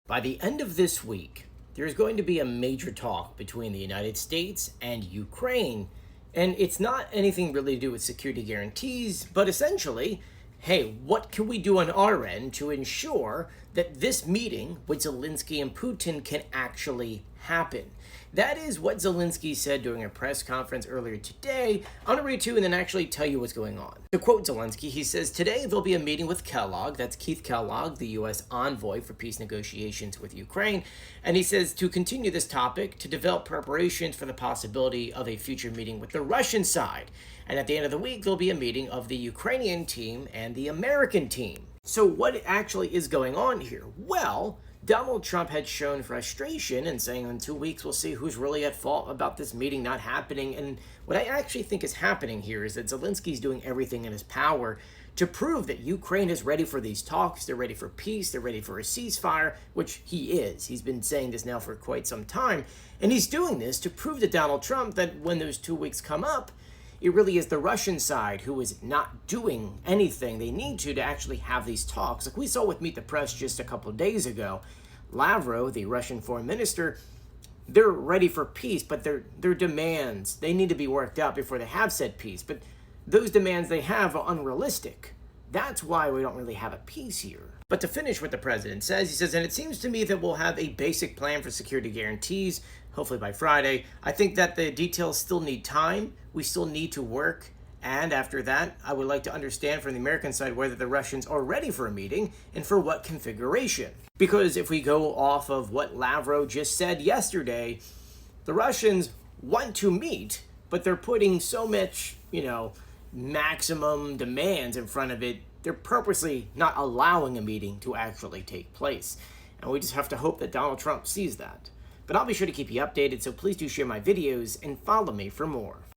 By the end of this week, there's going to be a major talk between the United States and Ukraine. And it's not anything really to do with security guarantees, but essentially, hey, what can we do on our end to ensure that this meeting with Zelensky and Putin can actually happen? That is what Zelensky said during a press conference earlier today. I'm going to read to you and then actually tell you what's going on. To quote Zelensky, he says, "Today there'll be a meeting with Kellogg," that's Keith Kellogg, the U.S. envoy for peace negotiations with Ukraine. And he says to continue this topic, to develop preparations for the possibility of a future meeting with the Russian side. And at the end of the week, there'll be a meeting of the Ukrainian team and the American team. So what actually is going on here? Well, Donald Trump had shown frustration and saying in 2 weeks we'll see who's really at fault about this meeting not happening. And what I actually think is happening here is that Zelensky's doing everything in his power to prove that Ukraine is ready for these talks. They're ready for peace. They're ready for a ceasefire, which he is. He's been saying this now for quite some time. And he's doing this to prove to Donald Trump that when those 2 weeks come up, it really is the Russian side who is not doing anything they need to actually have these talks. Like we saw with Meet the Press just a couple of days ago, Lavrov, the Russian foreign minister, they're ready for peace, but their demands, they need to be worked out before they have said peace. But those demands they have are unrealistic. That's why we don't really have a peace here. But to finish what the president says, he says, "And it seems to me that we'll have a basic plan for security guarantees, hopefully by Friday. I think that the details still need time. We still need to work. And after that, I would like to understand from the American side whether the Russians are ready for a meeting and for what configuration." Because if we go off of what Lavrov just said yesterday, the Russians want to meet, but they're putting so much, maximum demands in front of it. They're purposely not allowing a meeting to actually take place. And we just have to hope that Donald Trump sees that. But I'll be sure to keep you updated, so please do share my videos and follow me for more.